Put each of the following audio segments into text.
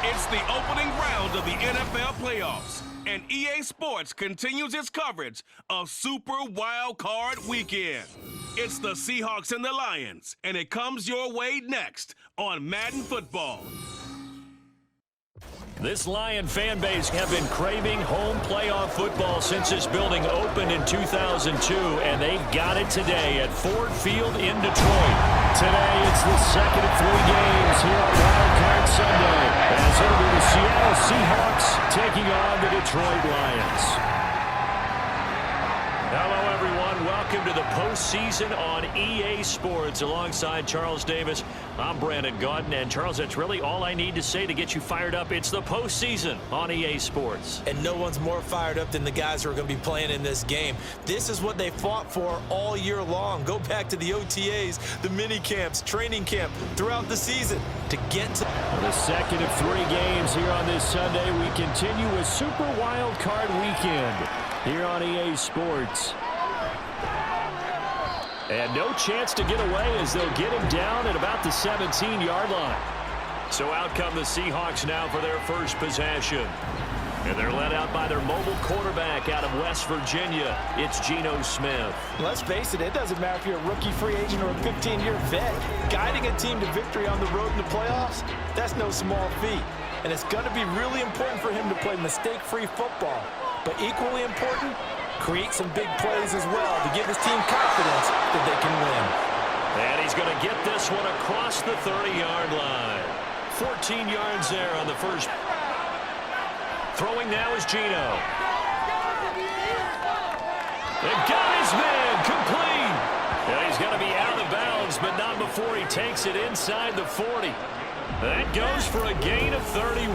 It's the opening round of the NFL playoffs, and EA Sports continues its coverage of Super Wild Card Weekend. It's the Seahawks and the Lions, and it comes your way next on Madden Football. This Lion fan base have been craving home playoff football since this building opened in 2002, and they've got it today at Ford Field in Detroit. Today, it's the second of 3 games here on Wild Card Sunday, as it'll be the Seattle Seahawks taking on the Detroit Lions. Hello, everyone. Welcome to the postseason on EA Sports. Alongside Charles Davis, I'm Brandon Gaudin. And, Charles, that's really all I need to say to get you fired up. It's the postseason on EA Sports. And no one's more fired up than the guys who are going to be playing in this game. This is what they fought for all year long. Go back to the OTAs, the mini camps, training camp, throughout the season to get to the second of 3 games here on this Sunday. We continue with Super Wild Card Weekend here on EA Sports. And no chance to get away as they'll get him down at about the 17-yard line. So out come the Seahawks now for their first possession. And they're led out by their mobile quarterback out of West Virginia. It's Geno Smith. Let's face it, it doesn't matter if you're a rookie free agent or a 15-year vet. Guiding a team to victory on the road in the playoffs, that's no small feat. And it's going to be really important for him to play mistake-free football. But equally important, create some big plays as well to give his team confidence that they can win. And he's going to get this one across the 30-yard line. 14 yards there on the first. Throwing now is Geno. They've got his man complete. And he's going to be out of bounds, but not before he takes it inside the 40. That goes for a gain of 31.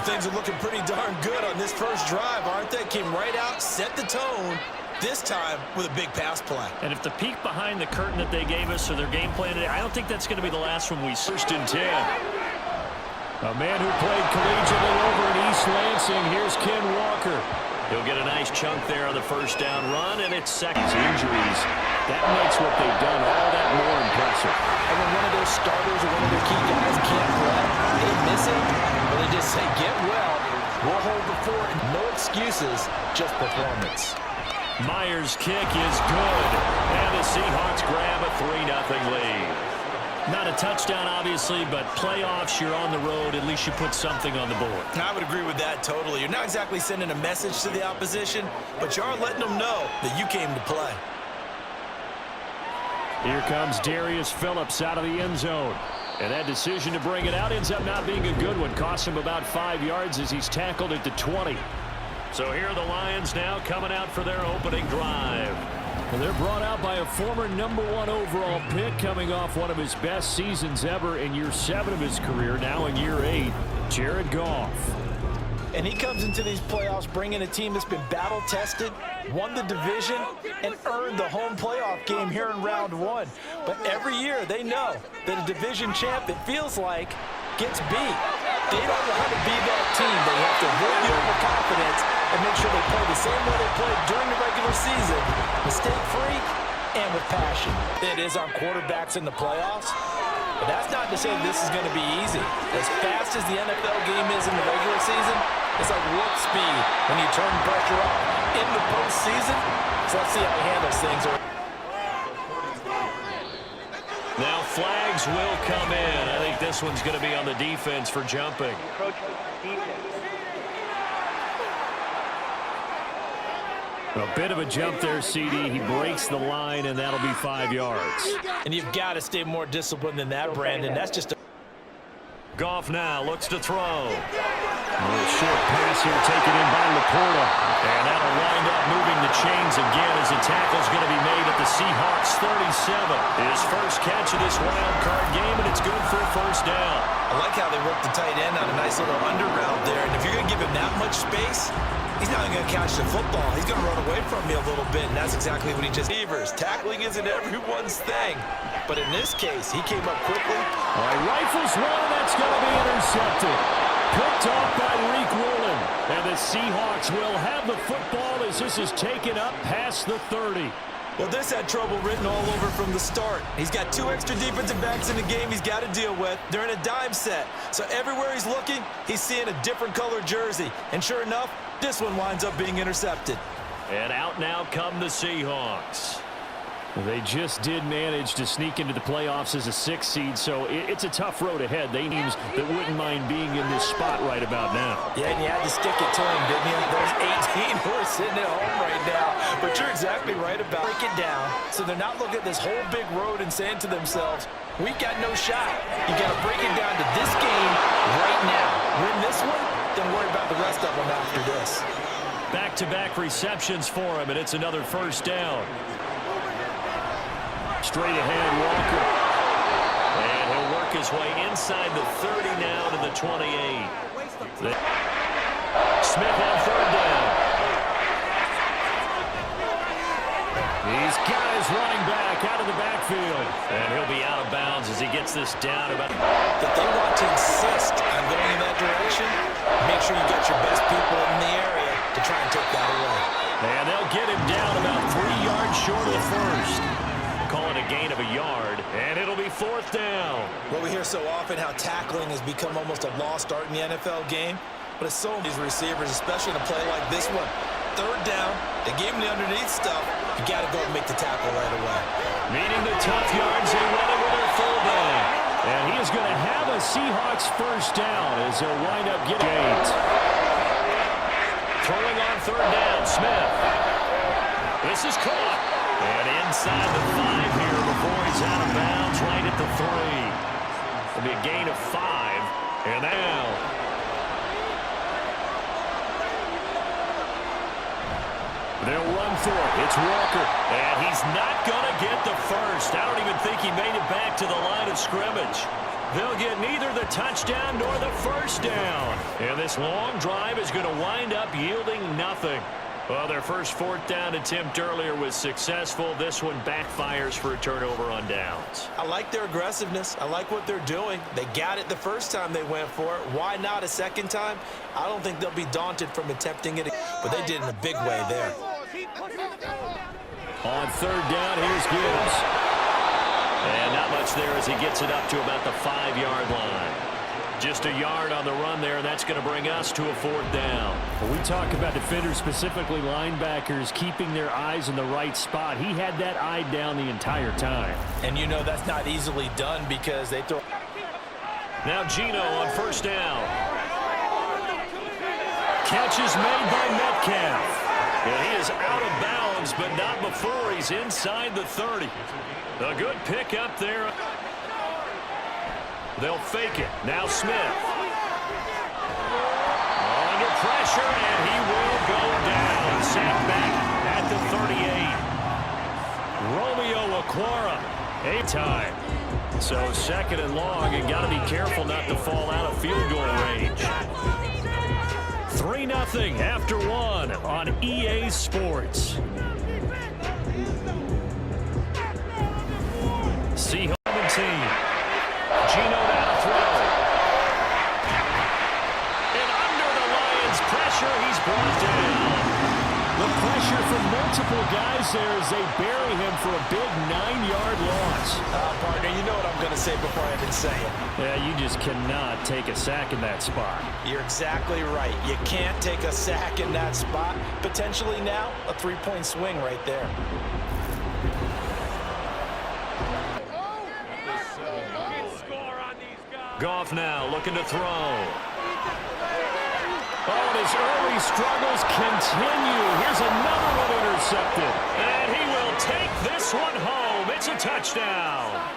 Things are looking pretty darn good on this first drive, aren't they? Came right out, set the tone, this time with a big pass play. And if the peek behind the curtain that they gave us or their game plan today, I don't think that's going to be the last one we see. 1st and 10. A man who played collegiately over in East Lansing. Here's Ken Walker. He'll get a nice chunk there on the first down run, and it's second. Injuries, that makes what they've done all that more impressive. And when one of their starters or one of their key guys can't play, they miss it, or they just say, get well, we'll hold the fort. No excuses, just performance. Myers' kick is good, and the Seahawks grab a 3-0 lead. Not a touchdown, obviously, but playoffs, you're on the road. At least you put something on the board. I would agree with that totally. You're not exactly sending a message to the opposition, but you are letting them know that you came to play. Here comes Darius Phillips out of the end zone. And that decision to bring it out ends up not being a good one. Costs him about 5 yards as he's tackled at the 20. So here are the Lions now coming out for their opening drive. Well, they're brought out by a former #1 overall pick coming off one of his best seasons ever in year 7 of his career, now in year 8, Jared Goff. And he comes into these playoffs bringing a team that's been battle-tested, won the division, and earned the home playoff game here in round 1. But every year they know that a division champ, it feels like, gets beat. They don't know how to be that team. They have to avoid the overconfidence and make sure they play the same way they played during the regular season, mistake-free and with passion. It is on quarterbacks in the playoffs. But that's not to say this is going to be easy. As fast as the NFL game is in the regular season, it's like warp speed when you turn pressure up in the postseason. So let's see how he handles things. Now flags will come in. I think this one's going to be on the defense for jumping. A bit of a jump there, CD. He breaks the line, and that'll be 5 yards. And you've got to stay more disciplined than that, Brandon. That's just a... Goff now looks to throw. A little short pass here taken in by Laporta. And that'll wind up moving the chains again as the tackle's going to be made at the Seahawks 37. His first catch of this wild card game, and it's good for a first down. I like how they worked the tight end on a nice little under route there. And if you're going to give him that much space, he's not going to catch the football. He's going to run away from me a little bit, and that's exactly what he just... Tackling isn't everyone's thing. But in this case, he came up quickly. All right, rifles one, that's going to be intercepted. Picked off by Reek Woolen. And the Seahawks will have the football as this is taken up past the 30. Well, this had trouble written all over from the start. He's got 2 extra defensive backs in the game he's got to deal with. They're in a dime set. So everywhere he's looking, he's seeing a different color jersey. And sure enough, this one winds up being intercepted. And out now come the Seahawks. They just did manage to sneak into the playoffs as a 6th seed, so it's a tough road ahead. They teams that wouldn't mind being in this spot right about now. Yeah, and you had to stick it to him, didn't you? Those 18 who are sitting at home right now. But you're exactly right about break it down. So they're not looking at this whole big road and saying to themselves, we got no shot. You got to break it down to this game right now. Win this one, then worry about the rest of them after this. Back-to-back receptions for him, and it's another first down. Straight ahead, Walker. And he'll work his way inside the 30 now to the 28. Smith on 3rd down. He's got his running back out of the backfield. And he'll be out of bounds as he gets this down about. If they want to insist on going in that direction, make sure you got your best people in the area to try and take that away. And they'll get him down about 3 yards short of the first. Call it a gain of a yard, and it'll be 4th down. Well, we hear so often how tackling has become almost a lost art in the NFL game, but it's so these receivers, especially in a play like this one. 3rd down, they gave him the underneath stuff. You got to go and make the tackle right away. Meaning the tough yards, they run it with their fullback. And he is going to have a Seahawks first down as they'll wind up getting gains. Throwing on 3rd down, Smith. This is caught. And inside the 5 here before he's out of bounds, right at the 3. It'll be a gain of 5. And now they'll run for it. It's Walker. And he's not going to get the first. I don't even think he made it back to the line of scrimmage. They'll get neither the touchdown nor the first down. And this long drive is going to wind up yielding nothing. Well, their first 4th down attempt earlier was successful. This one backfires for a turnover on downs. I like their aggressiveness. I like what they're doing. They got it the first time they went for it. Why not a second time? I don't think they'll be daunted from attempting it, but they did in a big way there. On 3rd down, here's Gibbs. And not much there as he gets it up to about the 5-yard line. Just a yard on the run there, and that's going to bring us to a 4th down. When we talk about defenders, specifically linebackers, keeping their eyes in the right spot, he had that eye down the entire time. And you know that's not easily done because they throw. Now Gino on 1st down. Catch is made by Metcalf. And he is out of bounds, but not before he's inside the 30. A good pick up there. They'll fake it. Now Smith. Under pressure, and he will go down. Sacked back at the 38. Romeo Okwara. 8-time. So 2nd and long, and got to be careful not to fall out of field goal range. 3-0 after 1 on EA Sports. Seahawks team. Gino now to throw. And under the Lions' pressure, he's brought down. The pressure from multiple guys there as they bury him for a big 9-yard loss. Partner, you know what I'm going to say before I even say it. Yeah, you just cannot take a sack in that spot. You're exactly right. You can't take a sack in that spot. Potentially now, a 3-point swing right there. Goff now looking to throw. Oh, his early struggles continue. Here's another one intercepted. And he will take this one home. It's a touchdown.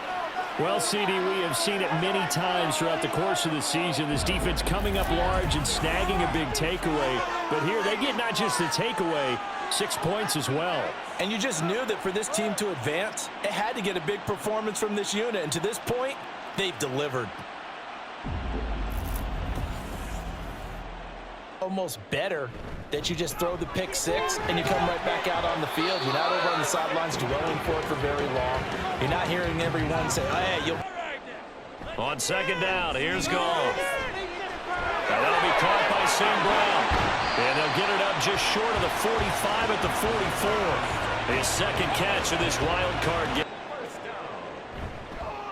Well, CD, we have seen it many times throughout the course of the season. This defense coming up large and snagging a big takeaway. But here they get not just the takeaway, 6 points as well. And you just knew that for this team to advance, it had to get a big performance from this unit. And to this point, they've delivered. Almost better that you just throw the pick 6 and you come right back out on the field. You're not over on the sidelines dwelling for it for very long. You're not hearing everyone say, oh, hey, you'll... On 2nd down, here's Goff. Now that'll be caught by Sam Brown. And they'll get it up just short of the 45 at the 44. His second catch of this wild card game.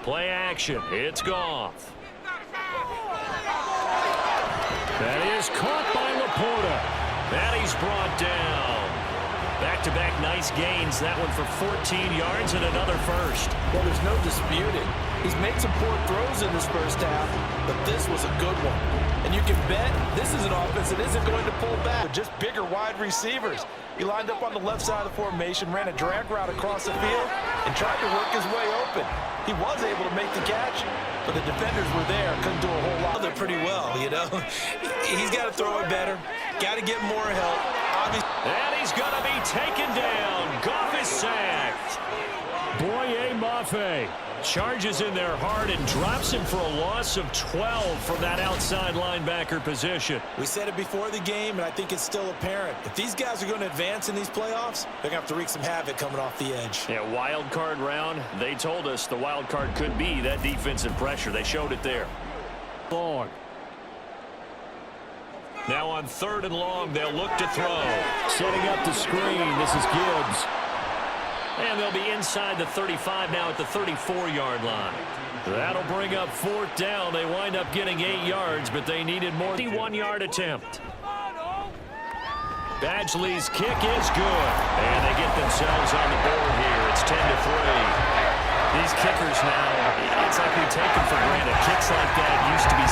Play action. It's Goff. That is caught by Laporta. That he's brought down. Back-to-back nice gains. That one for 14 yards and another first. Well, there's no disputing. He's made some poor throws in this first half, but this was a good one. And you can bet this is an offense that isn't going to pull back. With just bigger wide receivers. He lined up on the left side of the formation, ran a drag route across the field, and tried to work his way open. He was able to make the catch, but the defenders were there. Couldn't do a whole lot. They're pretty well, you know. He's got to throw it better. Got to get more help. And he's going to be taken down. Goff is sacked. Boye Mafe charges in there hard and drops him for a loss of 12 from that outside linebacker position. We said it before the game, and I think it's still apparent. If these guys are going to advance in these playoffs, they're going to have to wreak some havoc coming off the edge. Yeah, wild card round. They told us the wild card could be that defensive pressure. They showed it there. Long. Now on 3rd and long, they'll look to throw. Setting up the screen. This is Gibbs. And they'll be inside the 35 now at the 34-yard line. That'll bring up 4th down. They wind up getting 8 yards, but they needed more. 51-yard attempt. Badgley's kick is good. And they get themselves on the board here. It's 10-3. These kickers now, it's like we take them for granted. Kicks like that used to be.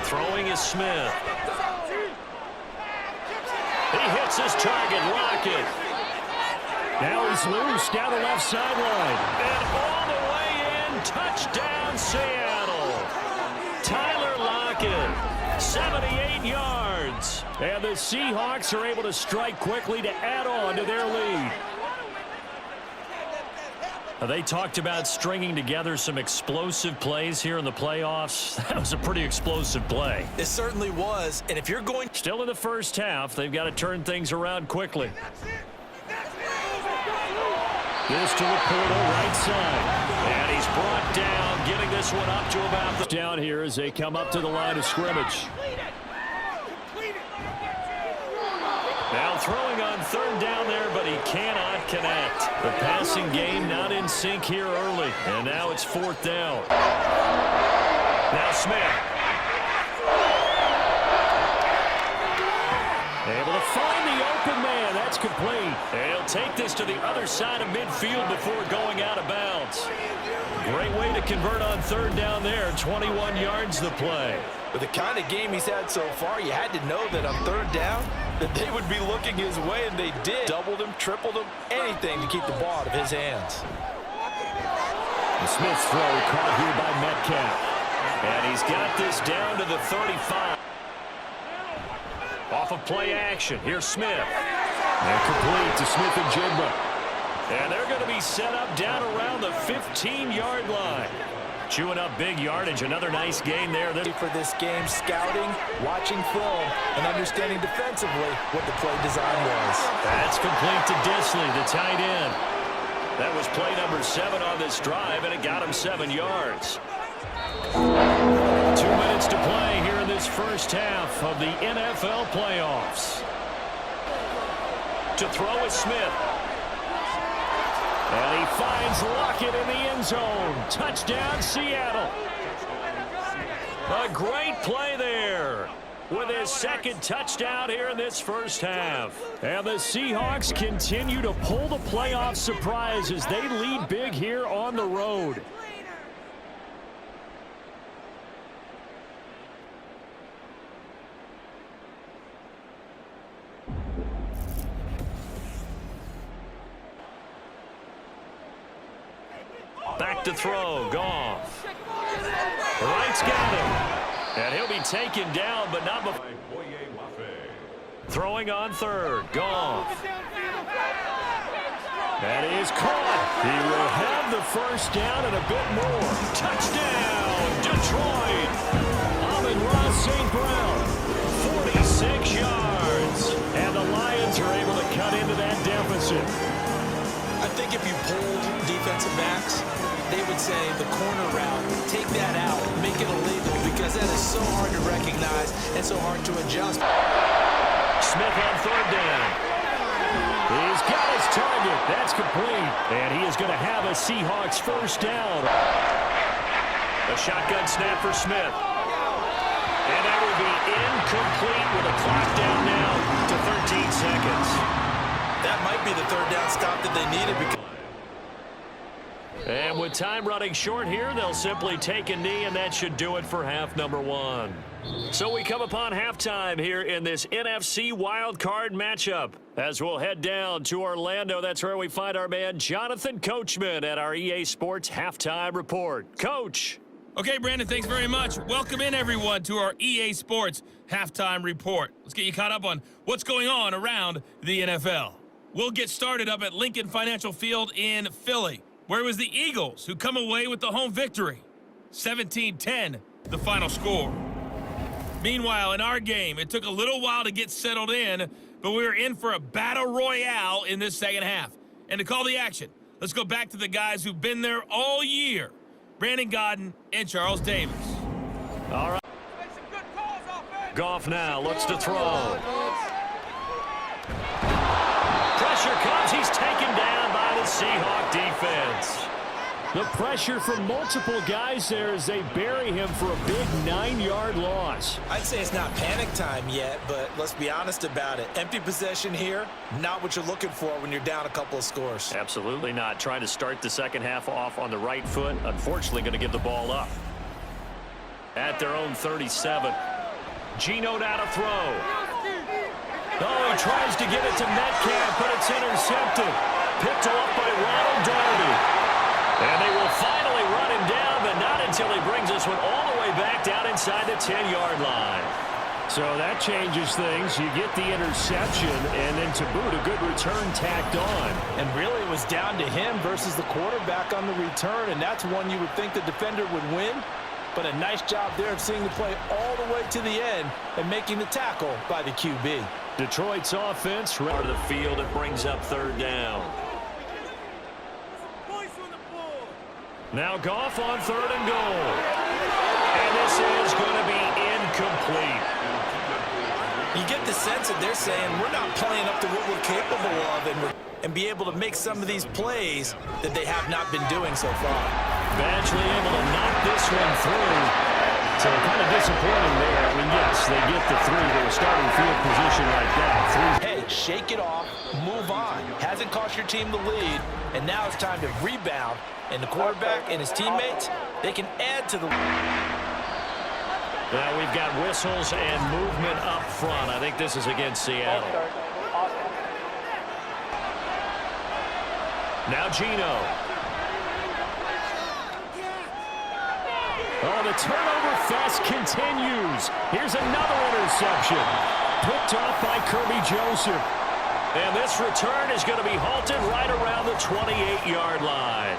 Throwing is Smith. He hits his target, Lockett. Now he's loose down the left sideline. And all the way in, touchdown Seattle. Tyler Lockett, 78 yards. And the Seahawks are able to strike quickly to add on to their lead. They talked about stringing together some explosive plays here in the playoffs. That was a pretty explosive play. It certainly was, and if you're going... Still in the first half, they've got to turn things around quickly. This to Laporta, right side. And he's brought down, getting this one up to about the... Down here as they come up to the line of scrimmage. Now throwing on 3rd down there, but he cannot connect. The passing game not in sync here early. And now it's 4th down. Now Smith. Able to find the open man. That's complete. They'll take this to the other side of midfield before going out of bounds. Great way to convert on 3rd down there. 21 yards the play. With the kind of game he's had so far, you had to know that on 3rd down, that they would be looking his way, and they did. Doubled him, tripled him, anything to keep the ball out of his hands. The Smith's throw caught here by Metcalf. And he's got this down to the 35. Off of play action. Here's Smith. And complete to Smith and Jigba. And they're going to be set up down around the 15-yard line. Chewing up big yardage. Another nice gain there. For this game, scouting, watching film, and understanding defensively what the play design was. That's complete to Disley, the tight end. That was play number 7 on this drive, and it got him 7 yards. 2 minutes to play here in this first half of the NFL playoffs. To throw is Smith. And he finds Lockett in the end zone. Touchdown, Seattle. A great play there with his second touchdown here in this first half. And the Seahawks continue to pull the playoff surprise as they lead big here on the road. Back to throw, Goff. Wright's got him. And he'll be taken down, but not before. Throwing on 3rd, Goff. That is caught. He will have the first down and a bit more. Touchdown, Detroit. Amon-Ra St. Brown, 46 yards. And the Lions are able to cut into that deficit. I think if you polled defensive backs, they would say the corner route, take that out, make it illegal, because that is so hard to recognize and so hard to adjust. Smith on 3rd down. He's got his target. That's complete. And he is going to have a Seahawks first down. A shotgun snap for Smith. And that will be incomplete with a clock down now to 13 seconds. That might be the third down stop that they needed. And with time running short here, they'll simply take a knee, and that should do it for half number one. So we come upon halftime here in this NFC wildcard matchup. As we'll head down to Orlando, that's where we find our man Jonathan Coachman at our EA Sports Halftime Report. Coach. Okay, Brandon, thanks very much. Welcome in, everyone, to our EA Sports Halftime Report. Let's get you caught up on what's going on around the NFL. We'll get started up at Lincoln Financial Field in Philly, where it was the Eagles who come away with the home victory. 17-10, the final score. Meanwhile, in our game, it took a little while to get settled in, but we were in for a battle royale in this second half. And to call the action, let's go back to the guys who've been there all year. Brandon Godden and Charles Davis. All right. Goff now looks to throw. Pressure comes. He's taken down by the Seahawk defense. The pressure from multiple guys there as they bury him for a big 9-yard loss. I'd say it's not panic time yet, but let's be honest about it. Empty possession here, not what you're looking for when you're down a couple of scores. Absolutely not. Trying to start the second half off on the right foot. Unfortunately, going to give the ball up. At their own 37. Geno now to throw. Oh, he tries to give it to Metcalf, but it's intercepted. Picked off by Ronald Darby. And they will finally run him down, but not until he brings this one all the way back down inside the 10-yard line. So that changes things. You get the interception, and then to boot, a good return tacked on. And really, it was down to him versus the quarterback on the return, and that's one you would think the defender would win. But a nice job there of seeing the play all the way to the end and making the tackle by the QB. Detroit's offense right to the field. It brings up third down. Now Goff on third and goal. And this is going to be incomplete. You get the sense that they're saying we're not playing up to what we're capable of and be able to make some of these plays that they have not been doing so far. Badgley able to knock this one through. So kind of disappointing there. I mean, yes, they get the three to a starting field position like that. Hey, shake it off, move on. Hasn't cost your team the lead, and now it's time to rebound. And the quarterback and his teammates, they can add to the... Now we've got whistles and movement up front. I think this is against Seattle. Now Geno. Oh, the turnover fest continues. Here's another interception. Picked off by Kirby Joseph. And this return is going to be halted right around the 28-yard line.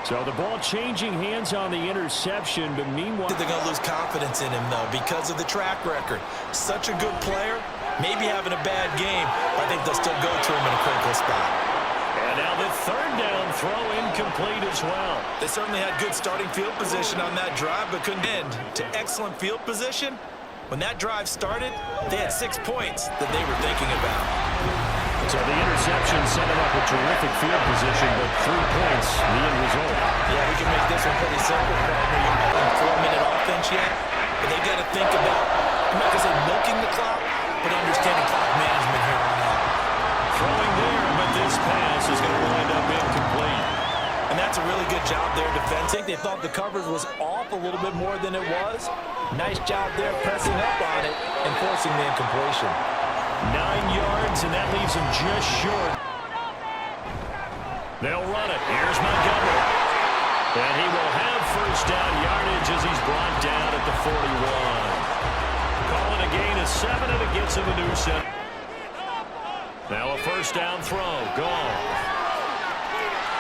So the ball changing hands on the interception, but meanwhile... They're going to lose confidence in him, though, because of the track record. Such a good player, maybe having a bad game, but I think they'll still go to him in a critical spot. And now the third down throw incomplete as well. They certainly had good starting field position on that drive, but couldn't end to excellent field position. When that drive started, they had 6 points that they were thinking about. So the interception set him up a terrific field position, but 3 points, the end result. Yeah, we can make this one pretty simple. You're not on 4-minute offense yet, but they've got to think about, I'm not going to say milking the clock, but understanding clock management here on out. Throwing there, but this pass is going to wind up incomplete. And that's a really good job there defensing. They thought the coverage was off a little bit more than it was. Nice job there pressing up on it and forcing the incompletion. 9 yards, and that leaves him just short. They'll run it. Here's Montgomery. And he will have first down yardage as he's brought down at the 41. Calling a gain of 7, and it gets him a new set. Now a first down throw. Gone.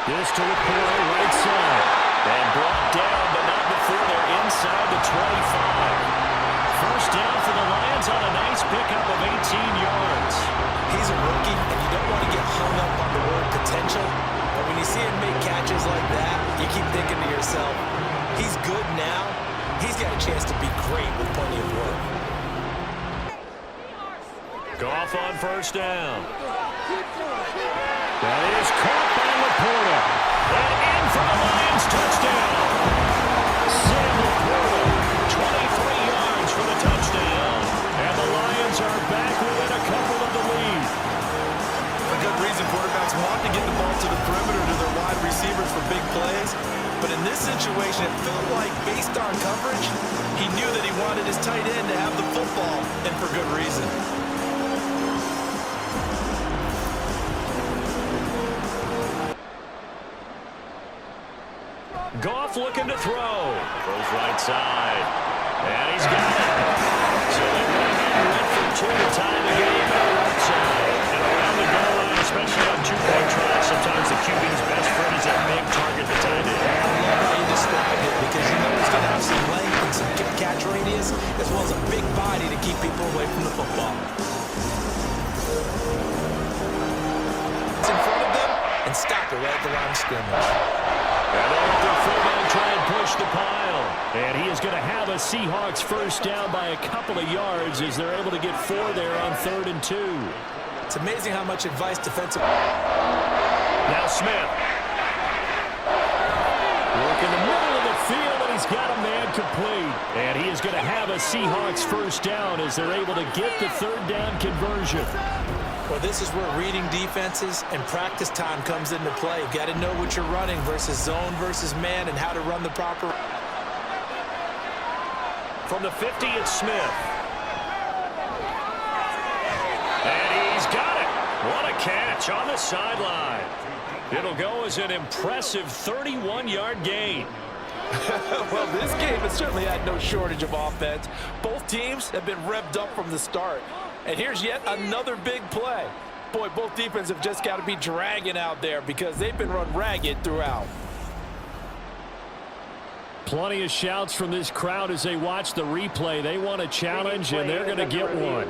This to Laporte, right side. And brought down, but not before they're inside the 25. First down for the Lions on a nice pickup of 18 yards. He's a rookie, and you don't want to get hung up on the word potential. But when you see him make catches like that, you keep thinking to yourself, he's good now. He's got a chance to be great with plenty of work. Goff on first down. That is caught by Laporta. And in for the Lions touchdown. Sam Laporta, 23 yards for the touchdown. And the Lions are back within a couple of the lead. For good reason, quarterbacks want to get the ball to the perimeter to their wide receivers for big plays. But in this situation, it felt like, based on coverage, he knew that he wanted his tight end to have the football, and for good reason. Goff looking to throw. Throws right side. And he's got it. So they went for two to tie the game on the right side. And around the goal line, especially on two-point tries, sometimes the QB's best friend is that big target the tight end. I love how you described it, because you know he's going to have some length and some catch radius, as well as a big body to keep people away from the football. It's in front of them and stop it right at the line of scrimmage. And they'll let their fullback try and push the pile. And he is going to have a Seahawks first down by a couple of yards as they're able to get 4 there on 3rd and 2. It's amazing how much advice defensive. Now Smith. Work in the middle of the field, and he's got a man complete. And he is going to have a Seahawks first down as they're able to get the 3rd down conversion. Well, this is where reading defenses and practice time comes into play. You've got to know what you're running versus zone versus man and how to run the proper. From the 50, it's Smith. And he's got it. What a catch on the sideline. It'll go as an impressive 31-yard gain. Well, this game has certainly had no shortage of offense. Both teams have been revved up from the start. And here's yet another big play. Boy, both defenses have just got to be dragging out there because they've been run ragged throughout. Plenty of shouts from this crowd as they watch the replay. They want a challenge, and they're going to get one.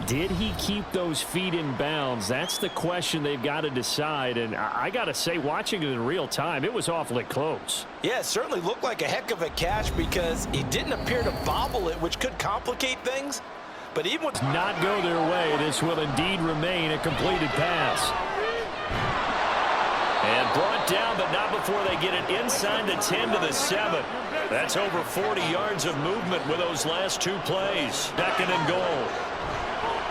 Did he keep those feet in bounds? That's the question they've got to decide. And I got to say, watching it in real time, it was awfully close. Yeah, it certainly looked like a heck of a catch because he didn't appear to bobble it, which could complicate things. But even with not go their way, this will indeed remain a completed pass. And brought down, but not before they get it inside the 10 to the 7. That's over 40 yards of movement with those last 2 plays. 2nd and goal.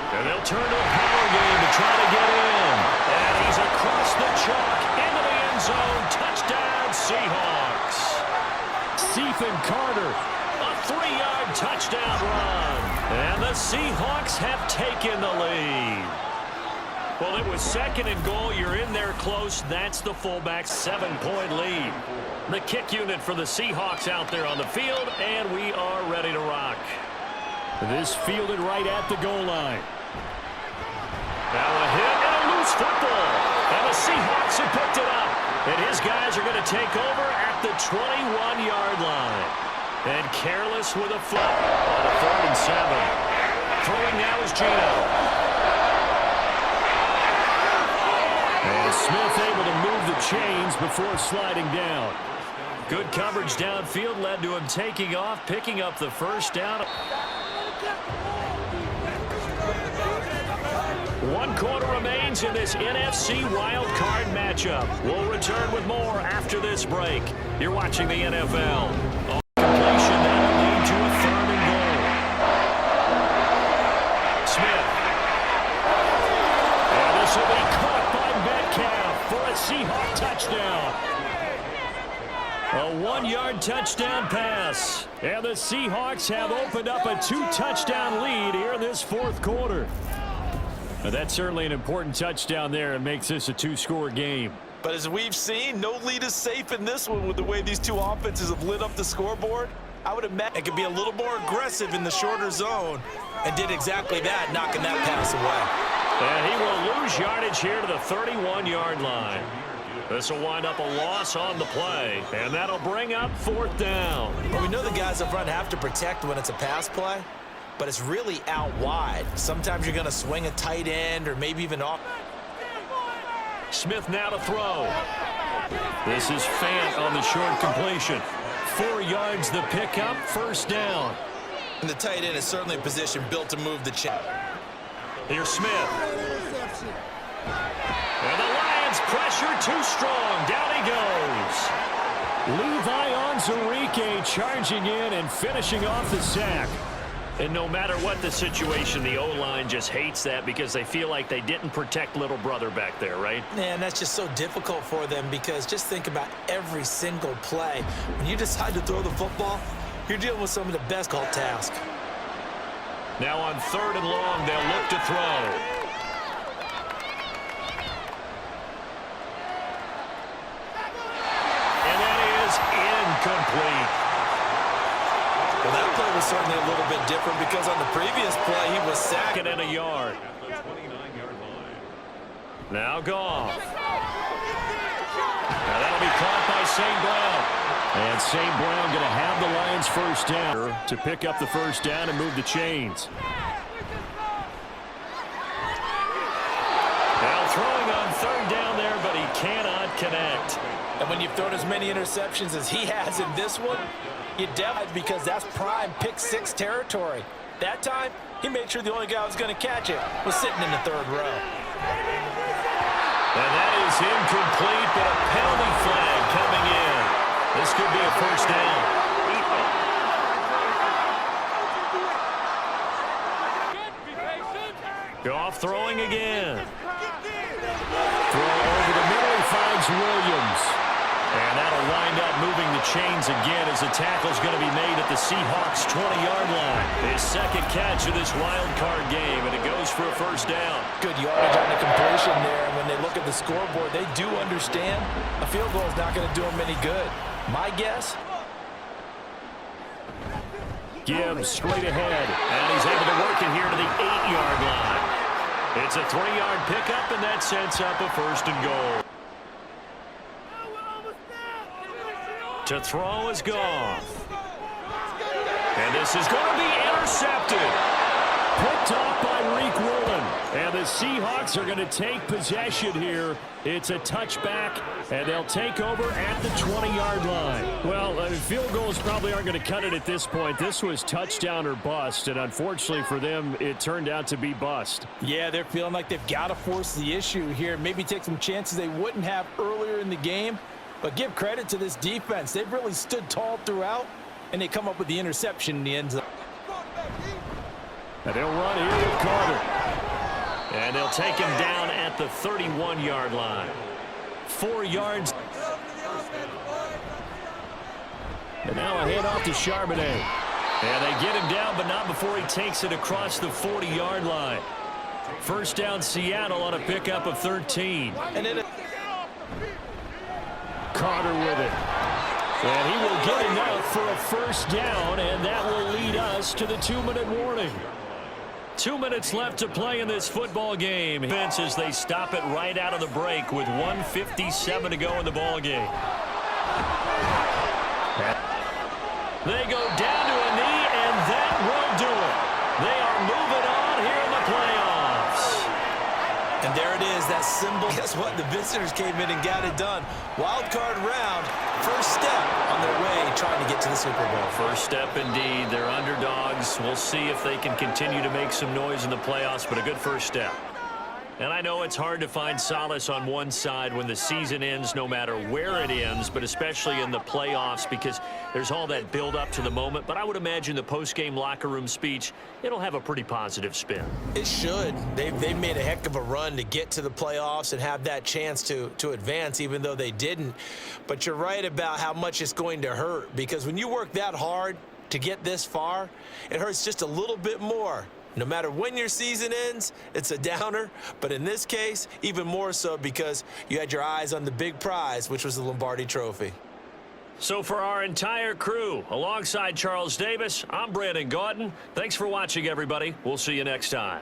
And they'll turn to a power game to try to get in. And he's across the chalk into the end zone. Touchdown, Seahawks. Stephen Carter, a 3-yard touchdown run. And the Seahawks have taken the lead. Well, it was 2nd and goal. You're in there close. That's the fullback's 7-point lead. The kick unit for the Seahawks out there on the field, and we are ready to rock. This fielded right at the goal line. Now a hit and a loose football. And the Seahawks have picked it up. And his guys are going to take over at the 21-yard line. And careless with a foot on a 3rd and 7. Throwing now is Gino. And Smith able to move the chains before sliding down. Good coverage downfield led to him taking off, picking up the first down. 1 quarter remains in this NFC wild card matchup. We'll return with more after this break. You're watching the NFL. On completion, that'll lead to a 3rd and goal. Smith. And this will be caught by Metcalf for a Seahawk touchdown. A 1-yard touchdown pass. And the Seahawks have opened up a 2-touchdown lead here in this 4th quarter. Now that's certainly an important touchdown there. It makes this a 2-score game. But as we've seen, no lead is safe in this one with the way these two offenses have lit up the scoreboard. I would imagine it could be a little more aggressive in the shorter zone and did exactly that, knocking that pass away. And he will lose yardage here to the 31-yard line. This will wind up a loss on the play, and that'll bring up 4th down. Well, we know the guys up front have to protect when it's a pass play, but it's really out wide. Sometimes you're going to swing a tight end or maybe even off. Smith now to throw. This is Fant on the short completion. 4 yards the pickup, 1st down. And the tight end is certainly a position built to move the chain. Here's Smith. And the Lions pressure too strong. Down he goes. Levi Onwuzurike charging in and finishing off the sack. And no matter what the situation, the O-line just hates that because they feel like they didn't protect little brother back there, right? Man, that's just so difficult for them because just think about every single play. When you decide to throw the football, you're dealing with some of the best called tasks. Now on 3rd and long, they'll look to throw. And that is incomplete. Well, that play was certainly a little bit different because on the previous play, he was sacked. Second and a yard. Now Goff. Now that'll be caught by St. Brown. And St. Brown going to have the Lions first down to pick up the first down and move the chains. Now throwing on 3rd down there, but he cannot connect. And when you've thrown as many interceptions as he has in this one, you definitely, because that's prime pick 6 territory. That time, he made sure the only guy who was going to catch it was sitting in the 3rd row. And that is incomplete, but a penalty flag coming in. This could be a first down. Goff throwing again. Throw over the middle, he finds Williams. And that'll wind up moving the chains again as the tackle's going to be made at the Seahawks' 20-yard line. His second catch of this wild card game, and it goes for a first down. Good yardage on the completion there. And when they look at the scoreboard, they do understand a field goal is not going to do them any good. My guess? Gibbs straight ahead. And he's able to work it here to the 8-yard line. It's a 3-yard pickup, and that sets up a 1st and goal. To throw is Goff. And this is going to be intercepted. Picked off by Reek Woolen. And the Seahawks are going to take possession here. It's a touchback, and they'll take over at the 20-yard line. Well, field goals probably aren't going to cut it at this point. This was touchdown or bust, and unfortunately for them, it turned out to be bust. Yeah, they're feeling like they've got to force the issue here. Maybe take some chances they wouldn't have earlier in the game. But give credit to this defense. They've really stood tall throughout, and they come up with the interception in the end zone. And they'll run here with Carter. And they'll take him down at the 31-yard line. 4 yards. And now a hand off to Charbonnet. And they get him down, but not before he takes it across the 40-yard line. First down, Seattle on a pickup of 13. And then Carter with it. And he will get enough for a first down, and that will lead us to the 2-minute warning. 2 minutes left to play in this football game. As they stop it right out of the break with 1:57 to go in the ball game. They go down to a knee, and that will do it. They are moving on here in the playoffs. And there it is, that symbol. Guess what? The visitors came in and got it done. Wild card round, first step on their way trying to get to the Super Bowl. First step indeed. They're underdogs. We'll see if they can continue to make some noise in the playoffs, but a good first step. And I know it's hard to find solace on one side when the season ends, no matter where it ends, but especially in the playoffs because there's all that build up to the moment. But I would imagine the post-game locker room speech, it'll have a pretty positive spin. It should. They've made a heck of a run to get to the playoffs and have that chance to advance, even though they didn't. But you're right about how much it's going to hurt because when you work that hard to get this far, it hurts just a little bit more. No matter when your season ends, it's a downer. But in this case, even more so because you had your eyes on the big prize, which was the Lombardi Trophy. So for our entire crew, alongside Charles Davis, I'm Brandon Gaudin. Thanks for watching, everybody. We'll see you next time.